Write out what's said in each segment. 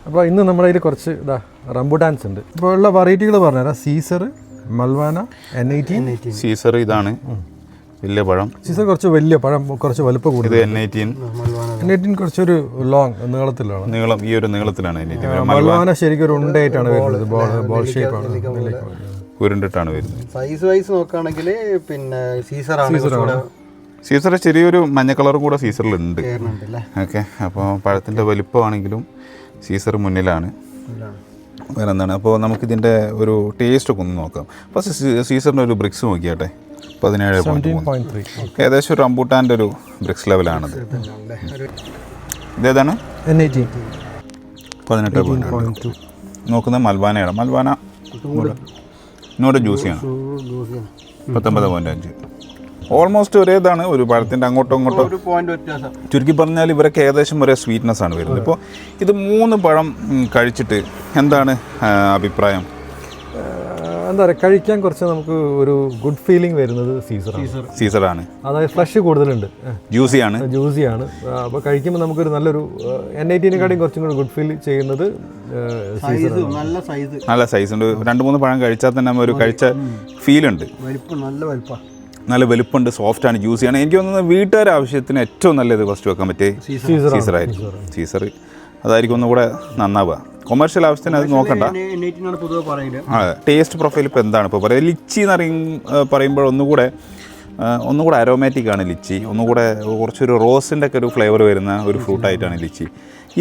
അപ്പോൾ ഇന്ന് നമ്മുടെ കയ്യിൽ കുറച്ച് റംബുട്ടാൻസ് ഉണ്ട്. ഇപ്പോൾ ഉള്ള വെറൈറ്റികൾ പറഞ്ഞുതരാം. Caesar, മൽവാന, N18. സീസർ ഇതാണ് വലിയ പഴം. സീസർ കുറച്ച് വലിയ പഴം, കുറച്ച് വലുപ്പം കൂടുതൽ. N18 കുറച്ചൊരു ലോങ് നീളത്തിലാണ്. നീളം ഈ ഒരു നീളത്തിലാണ് N18. മൽവാന ശരിക്കും ഒരു ഉണ്ടയായിട്ടാണ് വരുന്നത്. ബോൾ ഷേപ്പാണ്, ഉരുണ്ടിട്ടാണ് വരുന്നത്. സൈസ് വൈസ് നോക്കുകയാണെങ്കിൽ പിന്നെ സീസർ ചെറിയൊരു മഞ്ഞ കളറും കൂടെ സീസറിലുണ്ട്. ഓക്കെ, അപ്പോൾ പഴത്തിൻ്റെ വലിപ്പമാണെങ്കിലും സീസർ മുന്നിലാണ്. വേറെ എന്താണ്, അപ്പോൾ നമുക്കിതിൻ്റെ ഒരു ടേസ്റ്റൊക്കെ ഒന്ന് നോക്കാം. ഫസ്റ്റ് സീസറിൻ്റെ ഒരു ബ്രിക്സ് നോക്കിയാട്ടെ. 17.3. ഏകദേശം ഒരു റംബൂട്ടാൻ്റെ ഒരു ബ്രിക്സ് ലെവലാണത്. ഇതേതാണ് N18. 18.2. നോക്കുന്നത് മൽവാനയാണ്. മൽവാന ഇന്നോട് ജ്യൂസിയാണ്. 19.5. ഓൾമോസ്റ്റ് ഒരേതാണ്. ഒരു പഴത്തിൻ്റെ അങ്ങോട്ടോ ഇങ്ങോട്ടോ ചുരുക്കി പറഞ്ഞാൽ ഇവരൊക്കെ ഏകദേശം ഒരേ സ്വീറ്റ്നെസ് ആണ് വരുന്നത്. ഇപ്പോൾ ഇത് 3 പഴം കഴിച്ചിട്ട് എന്താണ് അഭിപ്രായം? എന്താ പറയുക, കഴിക്കാൻ കുറച്ച് നമുക്ക് ഒരു ഗുഡ് ഫീലിംഗ് വരുന്നത് സീസറാണ്. അതായത് ഫ്ലഷ് കൂടുതലുണ്ട്, ജ്യൂസിയാണ്. അപ്പോൾ കഴിക്കുമ്പോൾ നമുക്കൊരു നല്ലൊരു N18-നെക്കാളും കുറച്ചും കൂടി ഗുഡ് ഫീൽ ചെയ്യുന്നത് നല്ല സൈസ് ഉണ്ട്. 2-3 പഴം കഴിച്ചാൽ തന്നെ ഒരു കഴിച്ച ഫീലുണ്ട്. നല്ല വലുപ്പമുണ്ട്, സോഫ്റ്റാണ്, ജ്യൂസിയാണ്. എനിക്ക് തോന്നുന്നത് വീട്ടുകാരുടെ ആവശ്യത്തിന് ഏറ്റവും നല്ലത് ഫസ്റ്റ് വെക്കാൻ പറ്റിയ സീസറായിരിക്കും. സീസർ അതായിരിക്കും ഒന്നുകൂടെ നന്നാവുക. കൊമേഴ്ഷ്യൽ ആവശ്യത്തിന് അത് നോക്കണ്ട. ടേസ്റ്റ് പ്രൊഫൈൽ ഇപ്പോൾ എന്താണ് ഇപ്പോൾ പറയുക? ലിച്ചി എന്ന് പറയുമ്പോൾ ഒന്നുകൂടെ അരോമാറ്റിക് ആണ് ലിച്ചി. ഒന്നുകൂടെ കുറച്ചൊരു റോസിൻ്റെ ഒക്കെ ഒരു ഫ്ലേവർ വരുന്ന ഒരു ഫ്രൂട്ടായിട്ടാണ് ലിച്ചി.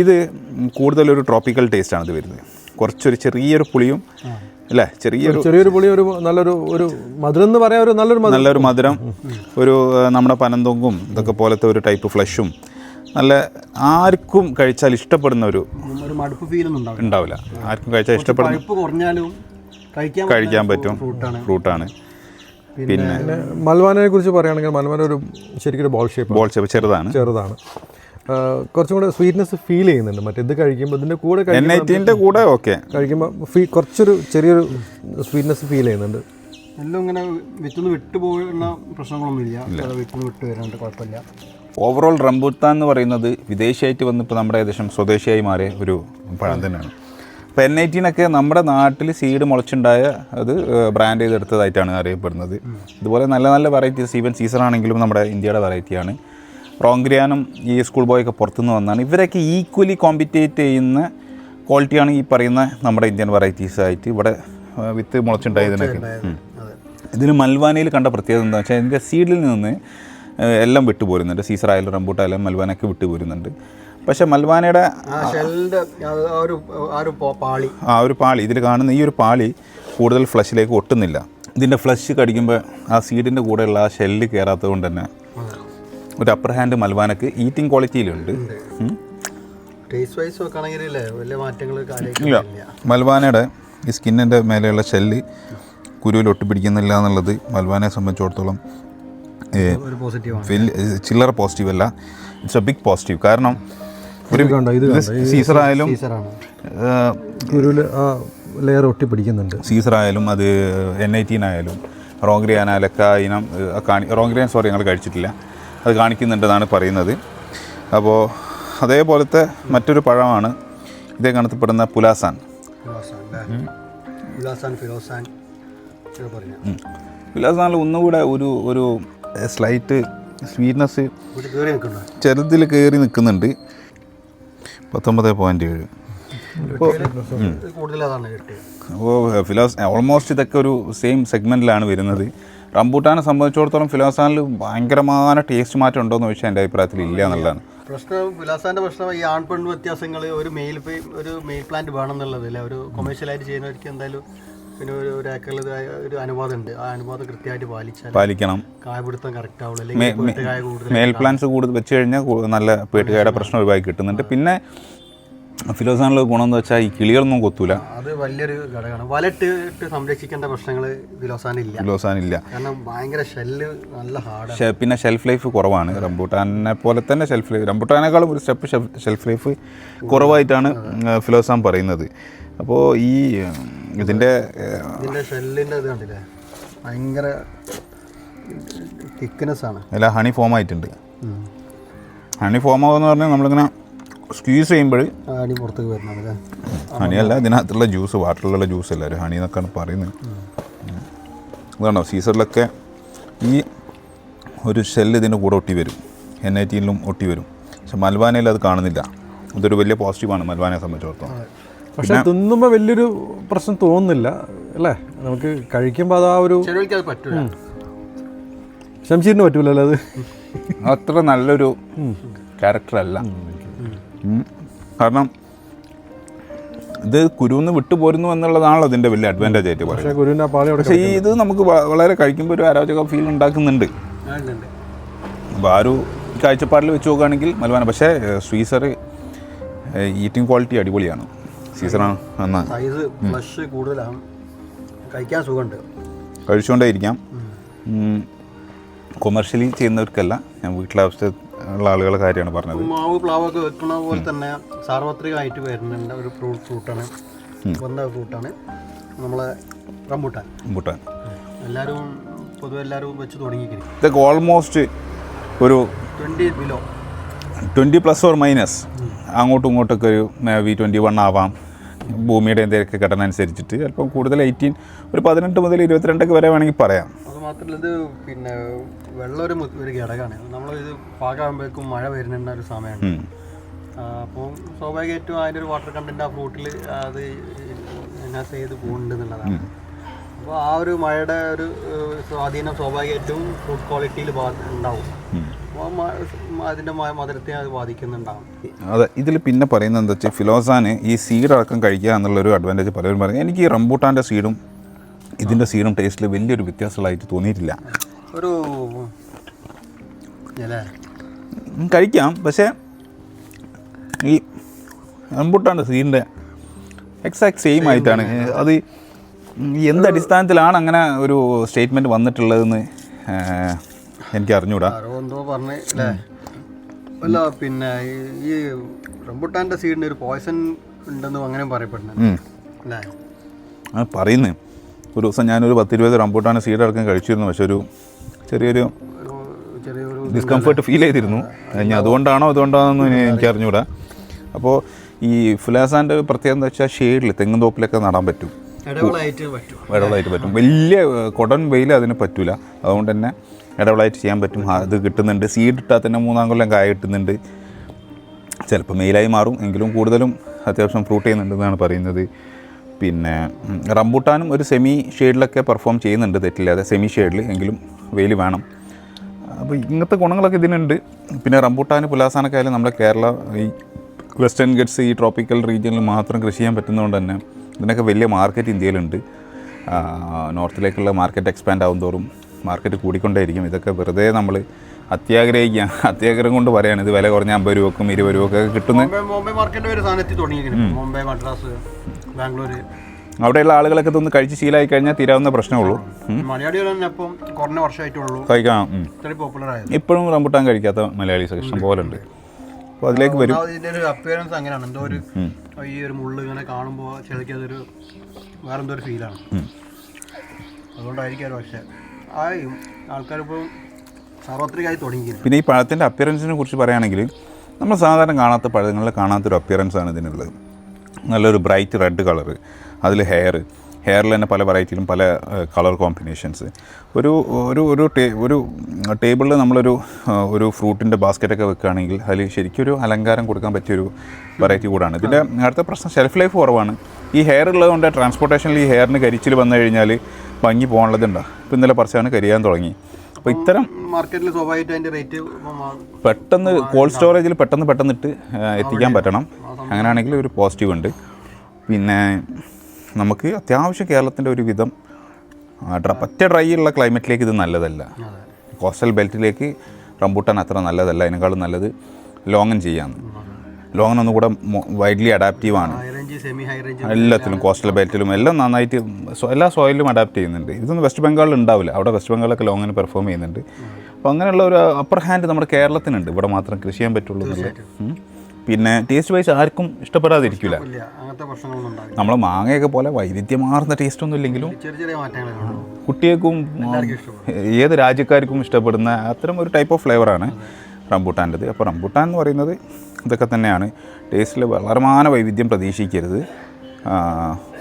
ഇത് കൂടുതലൊരു ട്രോപ്പിക്കൽ ടേസ്റ്റാണ് ഇത് വരുന്നത്. കുറച്ചൊരു ചെറിയൊരു പുളിയും അല്ലേ, ചെറിയൊരു പുളി, ഒരു മധുരം എന്ന് പറയാം, നല്ലൊരു മധുരം, ഒരു നമ്മുടെ പനന്തൊങ്കും ഇതൊക്കെ പോലത്തെ ഒരു ടൈപ്പ് ഫ്ലഷും, നല്ല ആർക്കും കഴിച്ചാൽ ഇഷ്ടപ്പെടുന്ന ഒരു മടുപ്പ് ഫീലൊന്നും ഉണ്ടാവില്ല. ആർക്കും കഴിച്ചാൽ ഇഷ്ടപ്പെടുന്ന കഴിക്കാൻ പറ്റും ഫ്രൂട്ടാണ്. പിന്നെ മൽവാനയെ കുറിച്ച് പറയുകയാണെങ്കിൽ മൽവാന ഒരു ശരിക്കും ബോൾ ഷേപ്പ് ചെറുതാണ്. കുറച്ചും കൂടെ സ്വീറ്റ്നെസ് ഫീൽ ചെയ്യുന്നുണ്ട്. മറ്റേത് കഴിക്കുമ്പോൾ ഇതിൻ്റെ കൂടെ N18-ൻ്റെ കൂടെ ഓക്കെ കഴിക്കുമ്പോൾ കുറച്ചൊരു ചെറിയൊരു സ്വീറ്റ്നെസ് ഫീൽ ചെയ്യുന്നുണ്ട്. എല്ലാം ഇങ്ങനെ വിട്ടുപോകുന്ന പ്രശ്നങ്ങളൊന്നുമില്ല, വിട്ട് വരാണ്ട് കുഴപ്പമില്ല. ഓവറോൾ റംബൂട്ടാൻ എന്ന് പറയുന്നത് വിദേശിയായിട്ട് വന്നിപ്പോൾ നമ്മുടെ ഏകദേശം സ്വദേശിയായി മാറിയ ഒരു പഴം തന്നെയാണ്. അപ്പോൾ N18-ഒക്കെ നമ്മുടെ നാട്ടിൽ സീഡ് മുളച്ചുണ്ടായ അത് ബ്രാൻഡ് ചെയ്തെടുത്തതായിട്ടാണ് അറിയപ്പെടുന്നത്. ഇതുപോലെ നല്ല നല്ല വെറൈറ്റീസ്, ഈവൻ സീസർ ആണെങ്കിലും നമ്മുടെ ഇന്ത്യയുടെ വെറൈറ്റിയാണ്. റോങ്ഗ്രിയാനും ഈ സ്കൂൾ ബോയൊക്കെ പുറത്തുനിന്ന് വന്നാണ്. ഇവരൊക്കെ ഈക്വലി കോമ്പറ്റേറ്റ് ചെയ്യുന്ന ക്വാളിറ്റിയാണ് ഈ പറയുന്ന നമ്മുടെ ഇന്ത്യൻ വെറൈറ്റീസായിട്ട് ഇവിടെ വിത്ത് മുളച്ചുണ്ടായതിനൊക്കെ. ഇതിന് മൽവാനയിൽ കണ്ട പ്രത്യേകത എന്താ വെച്ചാൽ ഇതിൻ്റെ സീഡിൽ നിന്ന് എല്ലാം വിട്ടുപോരുന്നുണ്ട്. സീസർ ആയാലും റംബൂട്ടായാലും മൽവാനൊക്കെ വിട്ടുപോരുന്നുണ്ട്. പക്ഷേ മൽവാനയുടെ ആ ഒരു പാളി ഇതിൽ കാണുന്ന ഈ ഒരു പാളി കൂടുതൽ ഫ്ലഷിലേക്ക് ഒട്ടുന്നില്ല. ഇതിൻ്റെ ഫ്ലഷ് കടിക്കുമ്പോൾ ആ സീഡിൻ്റെ കൂടെയുള്ള ആ ഷെല്ല് കയറാത്തത് കൊണ്ട് തന്നെ ഒരു അപ്പർ ഹാൻഡ് മൽവാനക്ക് ഈറ്റിംഗ് ക്വാളിറ്റിയിലുണ്ട്. ഇല്ല, മൽവാനയുടെ ഈ സ്കിന്നിൻ്റെ മേലെയുള്ള ഷെല്ല് കുരുവിൽ ഒട്ടിപ്പിടിക്കുന്നില്ല എന്നുള്ളത് മൽവാനയെ സംബന്ധിച്ചിടത്തോളം ചില്ലറ പോസിറ്റീവ് അല്ല, ഇറ്റ്സ് എ ബിഗ് പോസിറ്റീവ്. കാരണം ഒരു സീസറായാലും ലെയർ ഒട്ടിപ്പിടിക്കുന്നുണ്ട്. സീസറായാലും അത് N18 ആയാലും റോങ്ഗ്രിയാനായാലൊക്കെ ഇനം റോങ്ഗ്രിയാൻ ഞങ്ങൾ കഴിച്ചിട്ടില്ല, അത് കാണിക്കുന്നുണ്ടെന്നാണ് പറയുന്നത്. അപ്പോൾ അതേപോലത്തെ മറ്റൊരു പഴമാണ് ഇതേ കണത്തിൽപ്പെടുന്ന പുലാസാൻ. പുലാസാനിൽ ഒന്നുകൂടെ ഒരു സ്ലൈറ്റ് സ്വീറ്റ്നെസ് ചെറുതിൽ കയറി നിൽക്കുന്നുണ്ട്. 19.7. അപ്പോൾ ഓൾമോസ്റ്റ് ഇതൊക്കെ ഒരു സെയിം സെഗ്മെൻറ്റിലാണ് വരുന്നത്. റംബൂട്ടാനെ സംബന്ധിച്ചിടത്തോളം ഫിലോസാനിൽ ഭയങ്കരമായ ടേസ്റ്റ് മാറ്റം ഉണ്ടോ എന്ന് ചോദിച്ചാൽ എൻ്റെ അഭിപ്രായത്തിൽ ഇല്ല എന്നുള്ളതാണ് ഫിലോസാൻ്റെ പ്രശ്നം. ഈ ആൺ പെണ്ണ് വ്യത്യാസങ്ങൾ, ഒരു മെയിൽ പ്ലാന്റ് വേണം എന്നുള്ളത് അല്ലേ. ഒരു കൊമേഴ്ഷ്യലായിട്ട് ചെയ്യുന്നവർക്ക് എന്തായാലും പിന്നെ ഒരു ഏക്കറിൽ ഒരു അനുവാദമുണ്ട്. ആ അനുവാദം കൃത്യമായിട്ട് പാലിക്കണം. കായപിടുത്തം കറക്റ്റ് ആവുള്ളൂ. മെയിൽ പ്ലാന്റ്സ് കൂടുതൽ വെച്ച് കഴിഞ്ഞാൽ നല്ല പേട്ടുകായുടെ പ്രശ്നം ഒഴിവാക്കി കിട്ടുന്നുണ്ട്. പിന്നെ ഫിലോസാനിലെ ഗുണം എന്ന് വെച്ചാൽ ഈ കിളികളൊന്നും കൊത്തൂല. അത് വലിയൊരു ഘടകമാണ്. വലയിട്ട് സംരക്ഷിക്കേണ്ട പ്രശ്നങ്ങൾ ഫിലോസാനില്ല. കാരണം ഭയങ്കര ഷെല്ല് നല്ല ഹാർഡ്. പിന്നെ ഷെൽഫ് ലൈഫ് കുറവാണ്. റംബൂട്ടാനെ പോലെ തന്നെ റംബൂട്ടാനേക്കാളും ഒരു സ്റ്റെപ്പ് ഷെൽഫ് ലൈഫ് കുറവായിട്ടാണ് ഫിലോസാൻ പറയുന്നത്. അപ്പോൾ ഈ ഇതിൻ്റെ ഷെല്ലിൻ്റെ ഇത് കണ്ടില്ലേ, ഭയങ്കര തിക്നെസ് ആണ്. അല്ല, ഹണി ഫോം ആയിട്ടുണ്ട്. ഹണി ഫോം ആകുമെന്ന് പറഞ്ഞാൽ നമ്മളിങ്ങനെ സ്ക്വീസ് ചെയ്യുമ്പോൾ ഹണി പുറത്തേക്ക് വരുന്നത്. ഹണിയല്ല, ഇതിനകത്തുള്ള ജ്യൂസ്, വാട്ടറിലുള്ള ജ്യൂസ് അല്ല, ഒരു ഹണി എന്നൊക്കെയാണ് പറയുന്നത്. അതാണോ സീസറിലൊക്കെ ഈ ഒരു ഷെല്ല് ഇതിൻ്റെ കൂടെ ഒട്ടി വരും, N18 ഒട്ടി വരും. പക്ഷെ മൽവാനയിൽ അത് കാണുന്നില്ല. അതൊരു വലിയ പോസിറ്റീവാണ് മൽവാനയെ സംബന്ധിച്ചിടത്തോളം. പക്ഷെ തിന്നുമ്പോൾ വലിയൊരു പ്രശ്നം തോന്നുന്നില്ല അല്ലേ? നമുക്ക് കഴിക്കുമ്പോൾ അത് ആ ഒരു ശംഷീറിന് പറ്റൂലല്ലോ അത്. അത്ര നല്ലൊരു ക്യാരക്ടറല്ല. കാരണം ഇത് കുരുന്ന് വിട്ടുപോരുന്നു എന്നുള്ളതാണല്ലോ ഇതിൻ്റെ വലിയ അഡ്വാൻറ്റേജ് ആയിട്ട് പറയുന്നത്. പക്ഷേ ഇത് നമുക്ക് വളരെ കഴിക്കുമ്പോൾ ഒരു അരോചക ഫീൽ ഉണ്ടാക്കുന്നുണ്ട്. അപ്പോൾ ആ ഒരു കാഴ്ചപ്പാടിൽ വെച്ച് നോക്കുകയാണെങ്കിൽ മൽവാന. പക്ഷേ സ്വീസർ ഈറ്റിംഗ് ക്വാളിറ്റി അടിപൊളിയാണ്. സീസറാണ് ഫ്ലഷ് കൂടുതലാണ്, കഴിക്കാൻ സുഖമുണ്ട്, കഴിച്ചുകൊണ്ടേ ഇരിക്കാം. കൊമേഴ്ഷ്യലി ചെയ്യുന്നവർക്കല്ല, ഞാൻ വീട്ടിലെ ആവശ്യത്തിൽ ഉള്ള ആളുകളുടെ കാര്യമാണ് പറഞ്ഞത്. മാവ് പ്ലാവൊക്കെ വെക്കുന്ന പോലെ തന്നെ സാർവത്രികമായിട്ട് വരുന്നുണ്ട് ഒരു ഫ്രൂട്ടാണ്, വന്ന ഫ്രൂട്ടാണ് നമ്മളെ റംബൂട്ടാൻ. എല്ലാവരും പൊതുവെ എല്ലാവരും വെച്ച് തുടങ്ങിയിരിക്കും. ഇതൊക്കെ ഓൾമോസ്റ്റ് ഒരു 20 പ്ലസ് ഓർ മൈനസ് അങ്ങോട്ടും ഇങ്ങോട്ടൊക്കെ ഒരു മേബി 21 ആവാം. ഭൂമിയുടെ എന്തെങ്കിലുമൊക്കെ ഘടന അനുസരിച്ചിട്ട് ചിലപ്പം കൂടുതൽ 18, ഒരു 18 മുതൽ 22 വരെ വേണമെങ്കിൽ പറയാം. അത് മാത്രമല്ല ഇത് പിന്നെ വെള്ളം ഒരു ഘടകമാണ്. നമ്മളിത് പാകാകുമ്പോഴേക്കും മഴ വരുന്ന ഒരു സമയമാണ്. അപ്പോൾ സ്വാഭാവികമായിട്ടും അതിൻ്റെ ഒരു വാട്ടർ കണ്ടൻറ്റ് ആ ഫ്രൂട്ടിൽ അത് എൻഹാൻസ് ചെയ്ത് പോകുന്നുണ്ട് എന്നുള്ളതാണ്. അപ്പോൾ ആ ഒരു മഴയുടെ ഒരു സ്വാധീനം സ്വാഭാവികമായിട്ടും ഫ്രൂട്ട് ക്വാളിറ്റിയിൽ ഉണ്ടാവും. അതിൻ്റെ മധുരത്തെ അത് ബാധിക്കുന്നുണ്ടാവും. അതെ, ഇതിൽ പിന്നെ പറയുന്നത് എന്താ വെച്ചാൽ ഫിലോസാന് ഈ സീഡ് അടക്കം കഴിക്കുക എന്നുള്ളൊരു അഡ്വാൻറ്റേജ് പലരും പറയും. എനിക്ക് ഈ റംബൂട്ടാൻ്റെ സീഡും ഇതിൻ്റെ സീഡും ടേസ്റ്റിൽ വലിയൊരു വ്യത്യാസമുള്ളതായിട്ട് തോന്നിയിട്ടില്ല. ഒരു കഴിക്കാം, പക്ഷേ ഈ റംബൂട്ടാൻ്റെ സീഡിൻ്റെ എക്സാക്ട് സെയിം ആയിട്ടാണ്. അത് എന്ത് അടിസ്ഥാനത്തിലാണ് അങ്ങനെ ഒരു സ്റ്റേറ്റ്മെൻറ്റ് വന്നിട്ടുള്ളതെന്ന് എനിക്ക് അറിഞ്ഞൂടാ. എന്തോ പറഞ്ഞേ അല്ലേ? അല്ല, പിന്നെ ഈ റംബൂട്ടാൻ്റെ സീഡിന് ഒരു പോയ്സൺ ഉണ്ടെന്നും അങ്ങനെ പറയപ്പെടുന്നുണ്ട് അല്ലേ? പറയുന്നു. ഒരു ദിവസം ഞാനൊരു 10-20 റംബൂട്ടാൻ്റെ സീഡ് അടക്കം കഴിച്ചിരുന്നു. പക്ഷെ ഒരു ചെറിയൊരു ഡിസ്കംഫർട്ട് ഫീൽ ചെയ്തിരുന്നു. ഇനി അതുകൊണ്ടാണോന്നും എനിക്ക് അറിഞ്ഞൂടാ. അപ്പോൾ ഈ ഫിലോസാൻ്റെ പ്രത്യേകത എന്താ വെച്ചാൽ ഷെയ്ഡിൽ തെങ്ങും തോപ്പിലൊക്കെ നടാൻ പറ്റും, ഇടവിളായിട്ട് പറ്റും. വലിയ കൊടൻ വെയിൽ അതിന് പറ്റില്ല. അതുകൊണ്ട് തന്നെ ഇടവിളായിട്ട് ചെയ്യാൻ പറ്റും. അത് കിട്ടുന്നുണ്ട്. സീഡ് ഇട്ടാൽ തന്നെ 3-4 കൊല്ലം കായ കിട്ടുന്നുണ്ട്. ചിലപ്പോൾ മെയിലായി മാറും, എങ്കിലും കൂടുതലും അത്യാവശ്യം ഫ്രൂട്ട് ചെയ്യുന്നുണ്ടെന്നാണ് പറയുന്നത്. പിന്നെ റംബൂട്ടാനും ഒരു സെമി ഷെയ്ഡിലൊക്കെ പെർഫോം ചെയ്യുന്നുണ്ട്, തെറ്റില്ലാതെ. സെമി ഷെയ്ഡിൽ എങ്കിലും വെയിൽ വേണം. അപ്പോൾ ഇങ്ങനത്തെ ഗുണങ്ങളൊക്കെ ഇതിനുണ്ട്. പിന്നെ റംബൂട്ടാന് പുലാസാനൊക്കെ ആയാലും നമ്മുടെ കേരള ഈ വെസ്റ്റേൺ ഗട്ട്സ് ഈ ട്രോപ്പിക്കൽ റീജിയനിൽ മാത്രം കൃഷി ചെയ്യാൻ പറ്റുന്നതുകൊണ്ട് തന്നെ ഇതിനൊക്കെ വലിയ മാർക്കറ്റ് ഇന്ത്യയിലുണ്ട്. നോർത്തിലേക്കുള്ള മാർക്കറ്റ് എക്സ്പാൻഡ് ആവും തോറും മാർക്കറ്റ് കൂടിക്കൊണ്ടേയിരിക്കും. ഇതൊക്കെ വെറുതെ നമ്മൾ അത്യാഗ്രഹം കൊണ്ട് പറയാണ്. ഇത് വില കുറഞ്ഞ 50 രൂപക്കും 20 രൂപക്കൊക്കെ കിട്ടുന്നത്. അവിടെയുള്ള ആളുകളൊക്കെ ഇതൊന്ന് കഴിച്ച് ശീലമായി കഴിഞ്ഞാൽ തീരാവുന്ന പ്രശ്നമുള്ളൂ. കഴിക്കാം. ഇപ്പോഴും റംബൂട്ടാൻ കഴിക്കാത്ത മലയാളീസ് ഇഷ്ടം പോലെ ഉണ്ട്. അപ്പോൾ അതിലേക്ക് വരും. അപ്പിയറൻസ് അങ്ങനെയാണ്, എന്തോ ഒരു ഈ ഒരു മുള്ള് ഇങ്ങനെ കാണുമ്പോൾ ചിലക്ക് അതൊരു വേറെന്തോ ഒരു ഫീലാണ്. അതുകൊണ്ടായിരിക്കും. പക്ഷേ ആൾക്കാരിപ്പോൾ സാർവത്രികമായി തുടങ്ങി. പിന്നെ ഈ പഴത്തിൻ്റെ അപ്പിയറൻസിനെ കുറിച്ച് പറയുകയാണെങ്കിൽ നമ്മൾ സാധാരണ കാണാത്ത പഴങ്ങളിൽ കാണാത്തൊരു അപ്പിയറൻസാണ് ഇതിനുള്ളത്. നല്ലൊരു ബ്രൈറ്റ് റെഡ് കളറ്, അതിൽ ഹെയറിൽ തന്നെ പല വെറൈറ്റിയിലും പല കളർ കോമ്പിനേഷൻസ്. ഒരു ടേബിളിൽ നമ്മളൊരു ഫ്രൂട്ടിൻ്റെ ബാസ്ക്കറ്റൊക്കെ വെക്കുകയാണെങ്കിൽ അതിൽ ശരിക്കും ഒരു അലങ്കാരം കൊടുക്കാൻ പറ്റിയൊരു വെറൈറ്റി കൂടാണ്. ഇതിൻ്റെ അടുത്ത പ്രശ്നം ഷെൽഫ് ലൈഫ് കുറവാണ്. ഈ ഹെയർ ഉള്ളതുകൊണ്ട് ട്രാൻസ്പോർട്ടേഷനിൽ ഈ ഹെയറിന് കരിച്ചിൽ വന്നു കഴിഞ്ഞാൽ ഭംഗി പോകാനുള്ളതുണ്ട്. ഇപ്പോൾ ഇന്നലെ പറിച്ചാണ് കരിയാൻ തുടങ്ങി. അപ്പോൾ ഇത്തരം മാർക്കറ്റിൽ സ്വാഭാവികമായിട്ട് അതിൻ്റെ റേറ്റ് പെട്ടെന്ന് കോൾഡ് സ്റ്റോറേജിൽ പെട്ടെന്നിട്ട് എത്തിക്കാൻ പറ്റണം. അങ്ങനെയാണെങ്കിൽ ഒരു പോസിറ്റീവ് ഉണ്ട്. പിന്നെ നമുക്ക് അത്യാവശ്യം കേരളത്തിൻ്റെ ഒരു വിധം പറ്റ ഡ്രൈ ഉള്ള ക്ലൈമറ്റിലേക്ക് ഇത് നല്ലതല്ല. കോസ്റ്റൽ ബെൽറ്റിലേക്ക് റംബൂട്ടാൻ അത്ര നല്ലതല്ല. അതിനേക്കാളും നല്ലത് ലോങ്ങൻ ചെയ്യാമെന്ന്. ലോങ്ങൻ ഒന്നുകൂടെ വൈഡ്ലി അഡാപ്റ്റീവാണ് എല്ലാത്തിലും. കോസ്റ്റൽ ബെൽറ്റിലും എല്ലാം നന്നായിട്ട് എല്ലാ സോയിലും അഡാപ്റ്റ് ചെയ്യുന്നുണ്ട്. ഇതൊന്നും വെസ്റ്റ് ബംഗാളിൽ ഉണ്ടാവില്ല. അവിടെ വെസ്റ്റ് ബംഗാളിലൊക്കെ ലോങ്ങിന് പെർഫോം ചെയ്യുന്നുണ്ട്. അപ്പോൾ അങ്ങനെയുള്ള ഒരു അപ്പർ ഹാൻഡ് നമ്മുടെ കേരളത്തിനുണ്ട്. ഇവിടെ മാത്രം കൃഷി ചെയ്യാൻ പറ്റുള്ളൂ എന്നുള്ളത്. പിന്നെ ടേസ്റ്റ് വൈസ് ആർക്കും ഇഷ്ടപ്പെടാതിരിക്കില്ല. നമ്മൾ മാങ്ങയൊക്കെ പോലെ വൈവിധ്യമാർന്ന ടേസ്റ്റൊന്നും ഇല്ലെങ്കിലും കുട്ടികൾക്കും ഏത് രാജ്യക്കാർക്കും ഇഷ്ടപ്പെടുന്ന അത്തരം ഒരു ടൈപ്പ് ഓഫ് ഫ്ലേവറാണ് റംബൂട്ടാൻ്റെത്. അപ്പോൾ റംബൂട്ടാൻ എന്ന് പറയുന്നത് ഇതൊക്കെ തന്നെയാണ്. ടേസ്റ്റിൽ വളരെമാന വൈവിധ്യം പ്രതീക്ഷിക്കരുത്.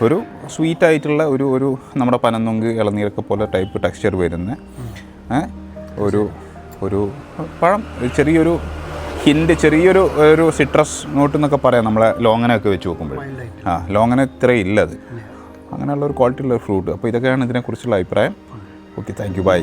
ഒരു സ്വീറ്റായിട്ടുള്ള ഒരു നമ്മുടെ പനന്നൊങ്ക് ഇളനീരൊക്കെ പോലെ ടൈപ്പ് ടെക്സ്ചർ വരുന്ന ഒരു പഴം, ചെറിയൊരു ഹിൻഡ്, ചെറിയൊരു സിട്രസ് നോട്ട് എന്നൊക്കെ പറയാം നമ്മളെ ലോങ്ങനൊക്കെ വെച്ച് നോക്കുമ്പോൾ. ലോങ്ങന ഇത്രയും ഇല്ലത്, അങ്ങനെയുള്ള ഒരു ക്വാളിറ്റി ഉള്ള ഫ്രൂട്ട്. അപ്പോൾ ഇതൊക്കെയാണ് ഇതിനെക്കുറിച്ചുള്ള അഭിപ്രായം. Okay, thank you, by.